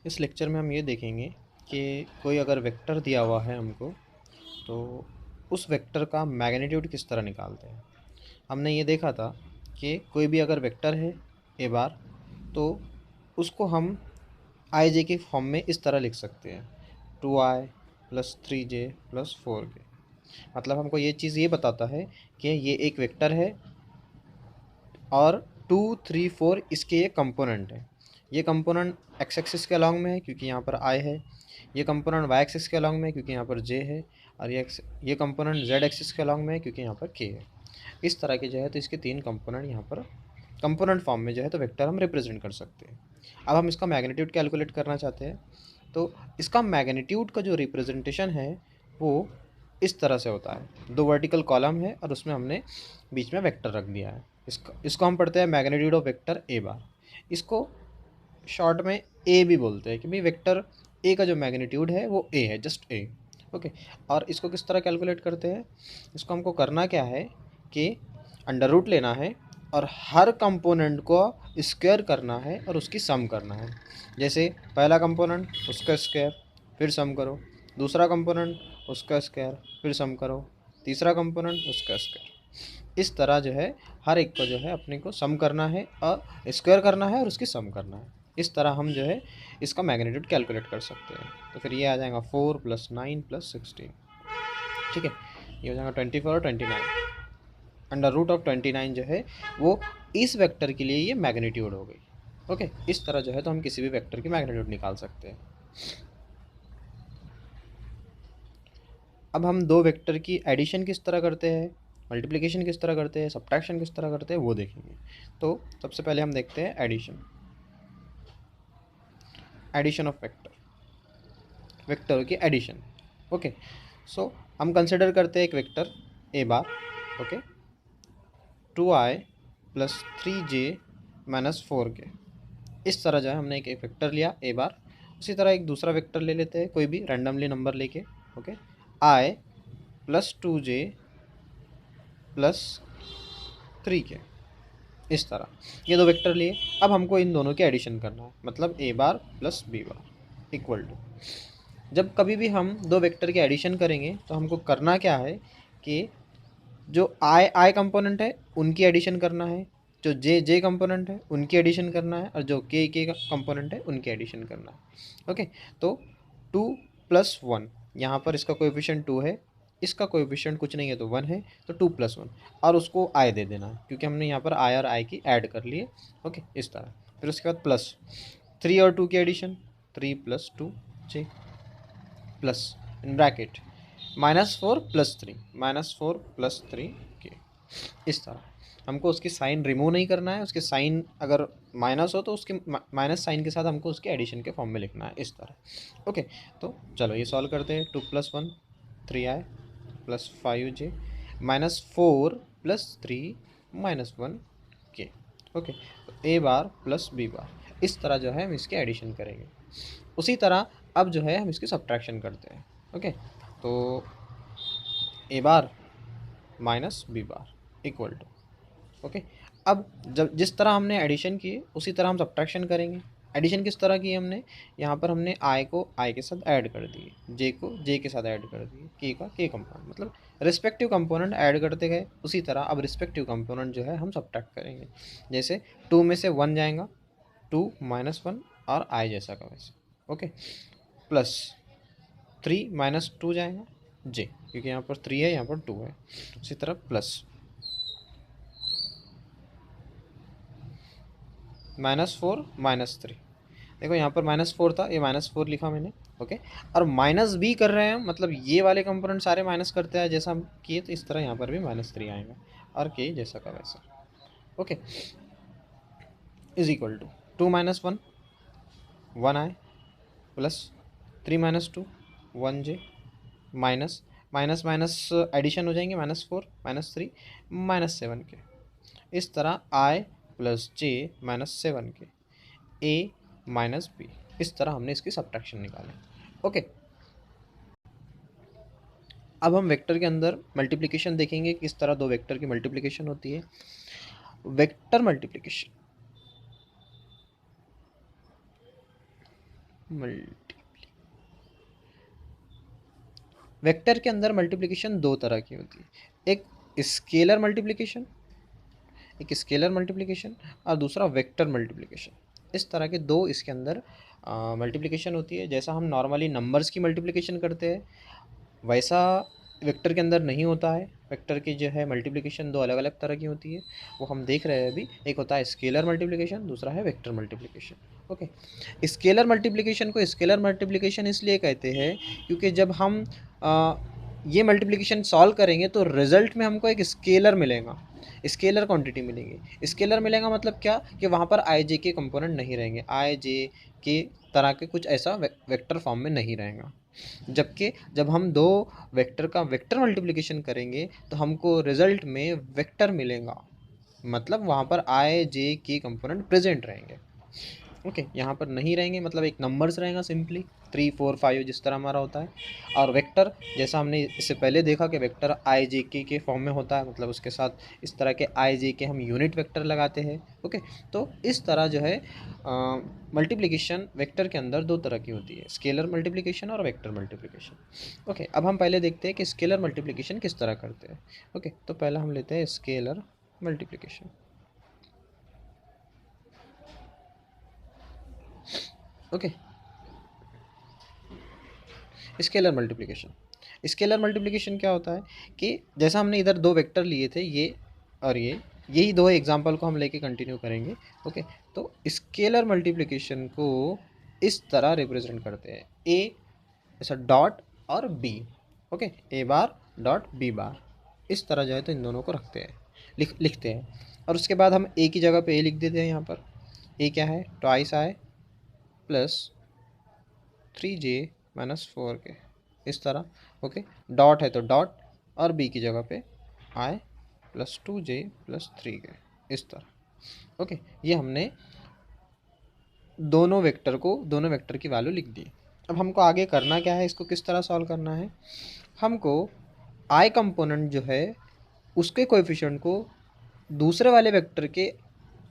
इस लेक्चर में हम ये देखेंगे कि कोई अगर वेक्टर दिया हुआ है हमको, तो उस वेक्टर का मैग्नीट्यूड किस तरह निकालते हैं। हमने ये देखा था कि कोई भी अगर वेक्टर है ए बार, तो उसको हम आई जे के फॉर्म में इस तरह लिख सकते हैं, 2i plus 3j plus 4k। मतलब हमको ये चीज़ ये बताता है कि ये एक वेक्टर है और 2, 3, 4 इसके ये कंपोनेंट है। ये कंपोनेंट एक्स एक्सिस के अलॉन्ग में है क्योंकि यहाँ पर आई है, ये कंपोनेंट वाई एक्सिस के अलॉन्ग में है क्योंकि यहाँ पर जे है, और ये कंपोनेंट जेड एक्सिस के अलॉन्ग में है क्योंकि यहाँ पर के है। इस तरह के जो है तो इसके 3 कंपोनेंट यहाँ पर कंपोनेंट फॉर्म में जो है तो वेक्टर हम रिप्रेजेंट कर सकते हैं। अब हम इसका मैग्नीट्यूड कैलकुलेट करना चाहते हैं, तो इसका मैग्नीट्यूड का जो रिप्रेजेंटेशन है वो इस तरह से होता है। 2 वर्टिकल कॉलम है और उसमें हमने बीच में वेक्टर रख दिया है। इसको हम पढ़ते हैं मैग्नीट्यूड ऑफ वेक्टर ए बार। इसको शॉर्ट में ए भी बोलते हैं कि भाई वेक्टर ए का जो मैग्नीट्यूड है वो ए है, जस्ट ए। ओके। और इसको किस तरह कैलकुलेट करते हैं, इसको हमको करना क्या है कि अंडर रूट लेना है और हर कंपोनेंट को स्क्वायर करना है और उसकी सम करना है। जैसे पहला कंपोनेंट उसका स्क्वायर फिर सम करो, दूसरा कंपोनेंट उसका स्क्वायर फिर सम करो, तीसरा कंपोनेंट उसका स्क्वायर। इस तरह जो है हर एक को जो है अपने को सम करना है और स्क्वायर करना है और उसकी सम करना है। इस तरह हम जो है इसका मैग्नीट्यूड कैलकुलेट कर सकते हैं। तो फिर ये आ जाएगा 4 + 9 + 16। ठीक है, ये हो जाएगा 24 और 29। अंडर रूट ऑफ 29 जो है वो इस वेक्टर के लिए ये मैग्नीट्यूड हो गई। ओके, इस तरह जो है तो हम किसी भी वेक्टर की मैग्नीट्यूड निकाल सकते हैं। अब हम दो वेक्टर की एडिशन किस तरह करते हैं, मल्टीप्लिकेशन किस तरह करते हैं, सब्ट्रैक्शन किस तरह करते हैं वो देखेंगे। तो सबसे पहले हम देखते हैं addition. Addition of vector, vector की एडिशन। ओके, सो हम कंसिडर करते हैं एक vector A bar. Okay, 2i + 3j - 4k। इस तरह जो है हमने एक वेक्टर लिया ए बार। उसी तरह एक दूसरा वेक्टर ले लेते हैं, कोई भी रैंडमली नंबर लेके। Okay, i + 2j + 3k। इस तरह ये दो वेक्टर लिए। अब हमको इन दोनों की एडिशन करना है, मतलब ए bar + B bar equal to. जब कभी भी हम दो वेक्टर की एडिशन करेंगे तो हमको करना क्या है कि जो आई कंपोनेंट है उनकी एडिशन करना है, जो जे कंपोनेंट है उनकी एडिशन करना है, और जो के कंपोनेंट है उनकी एडिशन करना है। ओके, तो 2 + 1, यहाँ पर इसका कोएफिशिएंट 2 है, इसका कोएफिशिएंट कुछ नहीं है तो 1 है, तो 2 + 1 और उसको आई दे देना है क्योंकि हमने यहाँ पर आई और आई की ऐड कर लिए। ओके, इस तरह। फिर उसके बाद प्लस 3 और 2 की एडिशन, 3 + 2 j प्लस इन ब्रैकेट -4 + 3 -4 + 3 के। इस तरह हमको उसकी साइन रिमूव नहीं करना है, उसके साइन अगर माइनस हो तो उसके माइनस साइन के साथ हमको उसके एडिशन के फॉर्म में लिखना है, इस तरह। ओके, तो चलो ये सॉल्व करते हैं। 2 + 1 3i + 5j -4 + 3 -1 के। ओके, तो ए बार + बी बार, इस तरह जो है हम इसके एडिशन करेंगे। उसी तरह अब जो है हम इसकी सब्ट्रैक्शन करते हैं। ओके, तो A bar - B bar equal to. Okay, अब जब जिस तरह हमने एडिशन की उसी तरह हम सब्ट्रैक्शन करेंगे। एडिशन किस तरह की हमने, यहाँ पर हमने आई को आई के साथ ऐड कर दिए, जे को जे के साथ ऐड कर दिए, के का के कंपोनेंट, मतलब रिस्पेक्टिव कंपोनेंट ऐड करते गए। उसी तरह अब रिस्पेक्टिव कंपोनेंट जो है हम सब्ट्रैक्ट करेंगे। जैसे 2 में से 1 जाएगा, 2 - 1 और आई जैसा का वैसे। ओके, प्लस 3 - 2 जाएगा जे, क्योंकि यहाँ पर 3 है यहाँ पर 2 है। उसी तरह प्लस -4 -3। देखो यहाँ पर -4 था, ये -4 लिखा मैंने। ओके, और माइनस भी कर रहे हैं, मतलब ये वाले कंपोनेंट सारे माइनस करते हैं जैसा हम किए, तो इस तरह यहाँ पर भी -3 आएगा और के जैसा का वैसा। ओके, इज इक्वल टू 2 - 1 1 आए, प्लस 3 - 2 1 जे, माइनस माइनस माइनस एडिशन हो जाएंगे, -4 -3 -7 के। इस तरह i + j -7 के, a - b। इस तरह हमने इसकी सब्ट्रैक्शन निकाली। ओके, अब हम वेक्टर के अंदर मल्टीप्लिकेशन देखेंगे, किस तरह दो वेक्टर की मल्टीप्लिकेशन होती है। वेक्टर मल्टीप्लिकेशन, मल्टी वेक्टर के अंदर मल्टीप्लिकेशन दो तरह की होती है, एक स्केलर मल्टीप्लिकेशन, और दूसरा वेक्टर मल्टीप्लिकेशन। इस तरह के दो इसके अंदर मल्टीप्लिकेशन होती है। जैसा हम नॉर्मली नंबर्स की मल्टीप्लिकेशन करते हैं वैसा वेक्टर के अंदर नहीं होता है। वेक्टर की जो है मल्टीप्लिकेशन दो अलग अलग तरह की होती है, वो हम देख रहे हैं अभी। एक होता है स्केलर मल्टीप्लिकेशन, दूसरा है vector multiplication. Okay, scalar multiplication को स्केलर मल्टीप्लिकेशन इसलिए कहते हैं क्योंकि जब हम ये मल्टीप्लिकेशन सॉल्व करेंगे तो रिजल्ट में हमको एक स्केलर मिलेगा, स्केलर क्वांटिटी मिलेंगी। स्केलर मिलेगा मतलब क्या कि वहाँ पर आई जे के कंपोनेंट नहीं रहेंगे, आई जे के तरह के कुछ ऐसा वेक्टर फॉर्म में नहीं रहेगा। जबकि जब हम दो वेक्टर का वेक्टर मल्टीप्लिकेशन करेंगे तो हमको रिजल्ट में वेक्टर मिलेगा, मतलब वहाँ पर आई जे के कंपोनेंट प्रेजेंट रहेंगे। ओके, यहाँ पर नहीं रहेंगे, मतलब एक नंबर्स रहेगा सिंपली 3 4 5 जिस तरह हमारा होता है। और वेक्टर जैसा हमने इससे पहले देखा कि वेक्टर आई जे के फॉर्म में होता है, मतलब उसके साथ इस तरह के आई जे के हम यूनिट वेक्टर लगाते हैं। ओके, तो इस तरह जो है मल्टीप्लिकेशन वेक्टर के अंदर दो तरह की होती है, स्केलर मल्टीप्लिकेशन और वेक्टर मल्टीप्लिकेशन। ओके, अब हम पहले देखते हैं कि स्केलर मल्टीप्लिकेशन किस तरह करते हैं। ओके, तो पहला हम लेते हैं scalar multiplication. Okay, scalar multiplication क्या होता है कि जैसा हमने इधर दो वेक्टर लिए थे, ये और ये, यही दो एग्जांपल को हम लेके कंटिन्यू करेंगे। ओके, तो स्केलर मल्टीप्लिकेशन को इस तरह रिप्रेजेंट करते हैं, ए ऐसा डॉट और बी। ओके, ए बार डॉट बी बार, इस तरह जो है तो इन दोनों को रखते हैं, लिखते हैं। और उसके बाद हम ए की जगह पे ए लिख देते हैं। यहाँ पर ए क्या है, twice I plus 3j minus 4k, इस तरह। ओके, डॉट है तो डॉट, और बी की जगह पे आई प्लस 2j प्लस 3k, इस तरह। ओके, ये हमने दोनों वेक्टर की वैल्यू लिख दी। अब हमको आगे करना क्या है, इसको किस तरह सॉल्व करना है। हमको आई कंपोनेंट जो है उसके कोएफिशिएंट को दूसरे वाले वेक्टर के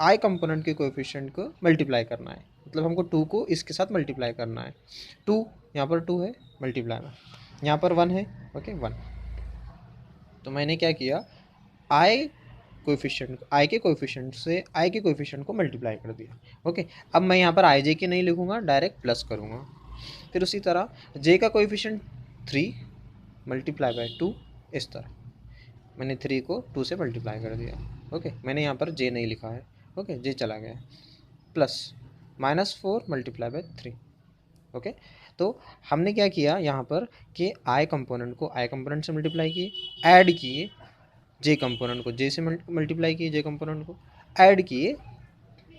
आई कंपोनेंट के कोएफिशिएंट को मल्टीप्लाई करना है, मतलब हमको 2 को इसके साथ मल्टीप्लाई करना है। 2 यहाँ पर 2 है मल्टीप्लाई में, यहाँ पर 1 है। ओके, 1। तो मैंने क्या किया, आई के कोएफिशिएंट से आई के कोएफिशिएंट को मल्टीप्लाई कर दिया। ओके, अब मैं यहाँ पर आई जे के नहीं लिखूँगा, डायरेक्ट प्लस करूँगा। फिर उसी तरह जे का कोएफिशिएंट 3 मल्टीप्लाई बाय 2, इस तरह मैंने 3 को 2 से मल्टीप्लाई कर दिया। ओके, मैंने यहाँ पर जे नहीं लिखा है। ओके, जे चला गया, प्लस -4 मल्टीप्लाई बाय 3। ओके, तो हमने क्या किया यहाँ पर कि आई कंपोनेंट को आई कंपोनेंट से मल्टीप्लाई किए, ऐड किए जे कंपोनेंट को जे से मल्टीप्लाई किए, जे कंपोनेंट को ऐड किए,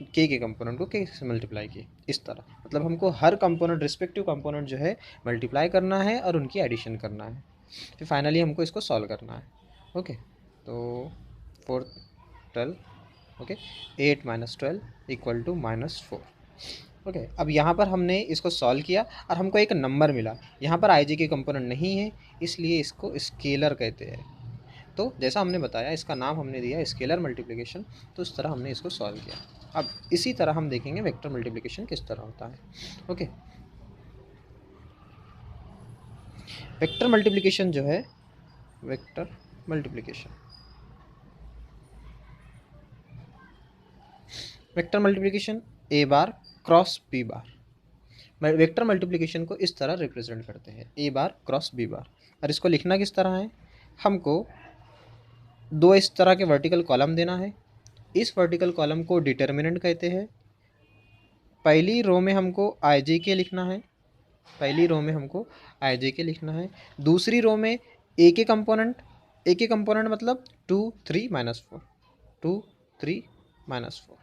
के कंपोनेंट को के से मल्टीप्लाई किए, इस तरह। मतलब हमको हर कंपोनेंट रिस्पेक्टिव कंपोनेंट जो है मल्टीप्लाई करना है और उनकी एडिशन करना है, फिर फाइनली हमको इसको सॉल्व करना है। ओके, तो 4 12, ओके, 8 - 12 इक्वल टू -4। ओके, अब यहाँ पर हमने इसको सॉल्व किया और हमको एक नंबर मिला। यहाँ पर आई जे के कंपोनेंट नहीं है, इसलिए इसको स्केलर कहते हैं। तो जैसा हमने बताया, इसका नाम हमने दिया स्केलर मल्टीप्लिकेशन, तो इस तरह हमने इसको सॉल्व किया। अब इसी तरह हम देखेंगे वेक्टर मल्टीप्लिकेशन किस तरह होता है। ओके, वेक्टर मल्टीप्लिकेशन जो है, vector multiplication A bar cross B bar. Vector multiplication को इस तरह रिप्रेजेंट करते हैं, ए बार क्रॉस बी बार। और इसको लिखना किस तरह है, हमको दो इस तरह के वर्टिकल कॉलम देना है। इस वर्टिकल कॉलम को डिटर्मिनेंट कहते हैं। पहली रो में हमको आई जे के लिखना है, दूसरी रो में ए के कंपोनेंट मतलब 2 3 -4, 2 3 -4।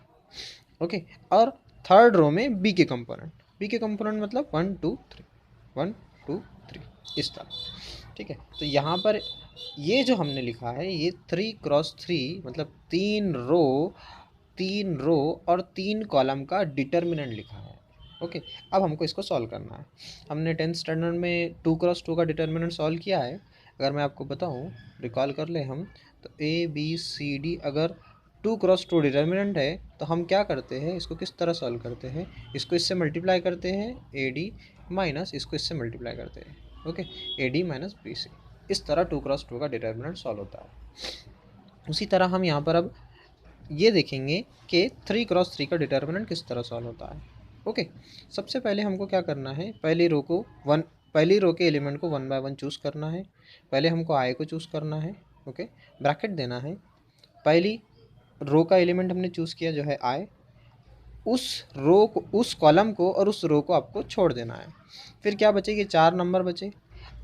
ओके, और थर्ड रो में बी के कंपोनेंट मतलब 1 2 3, 1 2 3, इस तरह। ठीक है, तो यहाँ पर ये जो हमने लिखा है, ये 3 क्रॉस 3 मतलब 3 रो और 3 कॉलम का डिटर्मिनेंट लिखा है। ओके, अब हमको इसको सॉल्व करना है। हमने 10th स्टैंडर्ड में 2 क्रॉस 2 का डिटर्मिनेंट सॉल्व किया है। अगर मैं आपको बताऊं, रिकॉल कर ले हम, तो ए बी सी डी अगर टू क्रॉस टू डिटर्मिनेंट है तो हम क्या करते हैं, इसको किस तरह सॉल्व करते हैं, इसको इससे मल्टीप्लाई करते हैं ए डी माइनस इसको इससे मल्टीप्लाई करते हैं, okay, A D minus B C. इस तरह टू क्रॉस टू का डिटर्मिनेंट सॉल्व होता है। उसी तरह हम यहाँ पर अब ये देखेंगे कि थ्री क्रॉस थ्री का डिटर्मिनेंट किस तरह सॉल्व होता है। ओके, सबसे पहले हमको क्या करना है, पहली रो के एलिमेंट को 1 बाय 1 चूज़ करना है। पहले हमको आई को चूज़ करना है, ओके, ब्रैकेट देना है। पहली रो का एलिमेंट हमने चूज़ किया जो है आई, उस रो को, उस कॉलम को और उस रो को आपको छोड़ देना है। फिर क्या बचेगी, 4 नंबर बचे।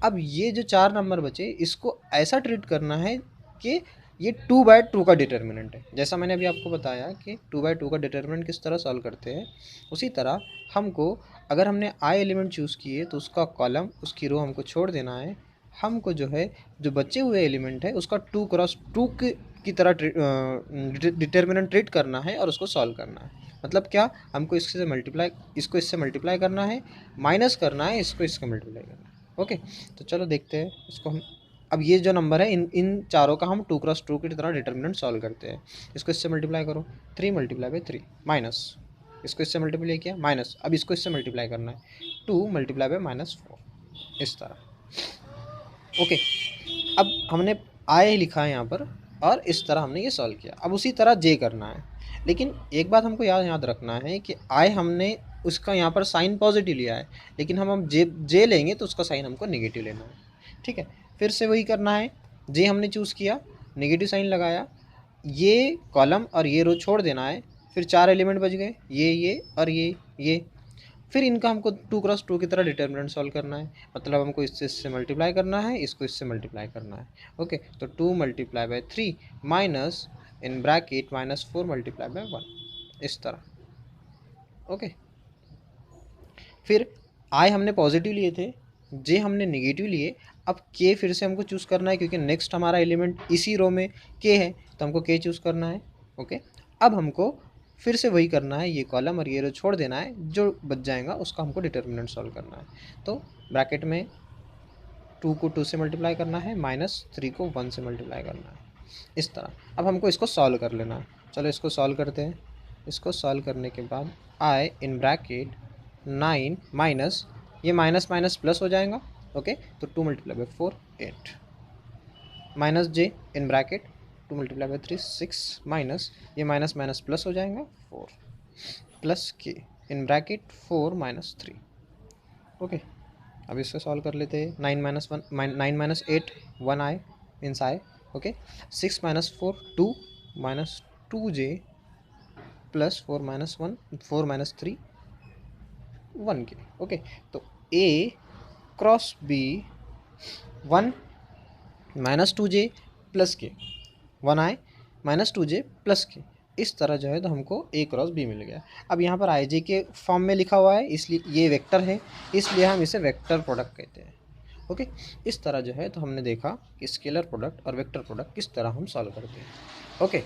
अब ये जो 4 नंबर बचे इसको ऐसा ट्रीट करना है कि ये 2 बाय 2 का डिटर्मिनेंट है। जैसा मैंने अभी आपको बताया कि 2 बाय 2 का डिटर्मिनेंट किस तरह सॉल्व करते हैं, उसी तरह हमको अगर हमने आई एलिमेंट चूज़ किए तो उसका कॉलम, उसकी रो हमको छोड़ देना है। हमको जो है जो बचे हुए एलिमेंट है उसका 2 क्रॉस 2 की तरह डिटर्मिनेंट ट्रीट करना है और उसको सॉल्व करना है। मतलब क्या, हमको इसको इससे मल्टीप्लाई करना है, माइनस करना है, इसको इससे मल्टीप्लाई करना है। ओके, तो चलो देखते हैं इसको हम। अब ये जो नंबर है इन चारों का हम 2 क्रॉस 2 की तरह डिटर्मिनेंट सॉल्व करते हैं। इसको इससे मल्टीप्लाई करो, 3 मल्टीप्लाई बाई 3 माइनस, इसको इससे मल्टीप्लाई किया माइनस, अब इसको इससे मल्टीप्लाई करना है 2 मल्टीप्लाई बाई -4, इस तरह। ओके, अब हमने आई लिखा है यहाँ पर और इस तरह हमने ये सॉल्व किया। अब उसी तरह जे करना है, लेकिन एक बात हमको याद रखना है कि आई हमने उसका यहाँ पर साइन पॉजिटिव लिया है, लेकिन हम जे लेंगे तो उसका साइन हमको नेगेटिव लेना है। ठीक है, फिर से वही करना है, जे हमने चूज़ किया, नेगेटिव साइन लगाया, ये कॉलम और ये रो छोड़ देना है। फिर 4 एलिमेंट बच गए, ये और ये। फिर इनका हमको 2 क्रॉस 2 की तरह डिटर्मिनेंट सॉल्व करना है। मतलब हमको इससे मल्टीप्लाई करना है, इसको इससे मल्टीप्लाई करना है। ओके, तो 2 multiply by 3 minus in bracket -4 multiply by 1, इस तरह। ओके, फिर आई हमने पॉजिटिव लिए थे, जे हमने नेगेटिव लिए। अब के फिर से हमको चूज़ करना है क्योंकि नेक्स्ट हमारा एलिमेंट इसी रो में के है, तो हमको के चूज़ करना है। ओके, अब हमको फिर से वही करना है, ये कॉलम और ये रो छोड़ देना है, जो बच जाएगा उसका हमको डिटर्मिनेंट सॉल्व करना है। तो ब्रैकेट में 2 को 2 से मल्टीप्लाई करना है, -3 को 1 से मल्टीप्लाई करना है, इस तरह। अब हमको इसको सॉल्व कर लेना है। चलो इसको सॉल्व करते हैं। इसको सॉल्व करने के बाद आई इन ब्रैकेट 9 माइनस, ये माइनस माइनस प्लस हो जाएगा। ओके, तो 2 multiply by 4 8, minus J in bracket 2 multiply by 3 6 minus, ये माइनस माइनस प्लस हो जाएगा 4 प्लस के इन ब्रैकेट 4 माइनस 3। ओके, अब इससे सॉल्व कर लेते हैं। 9 माइनस 8 1 आए मीन्स आए। ओके, 6 माइनस 4 2 माइनस 2 जे प्लस 4 माइनस 1 4 माइनस 3 1 के। ओके, तो ए क्रॉस बी 1 माइनस 2 जे प्लस के 1 आए माइनस 2 जे प्लस के, इस तरह जो है तो हमको ए क्रॉस बी मिल गया। अब यहाँ पर आई जे के फॉर्म में लिखा हुआ है, इसलिए ये वेक्टर है, इसलिए हम इसे वेक्टर प्रोडक्ट कहते हैं। ओके, इस तरह जो है तो हमने देखा कि स्केलर प्रोडक्ट और वेक्टर प्रोडक्ट किस तरह हम सॉल्व करते हैं। ओके,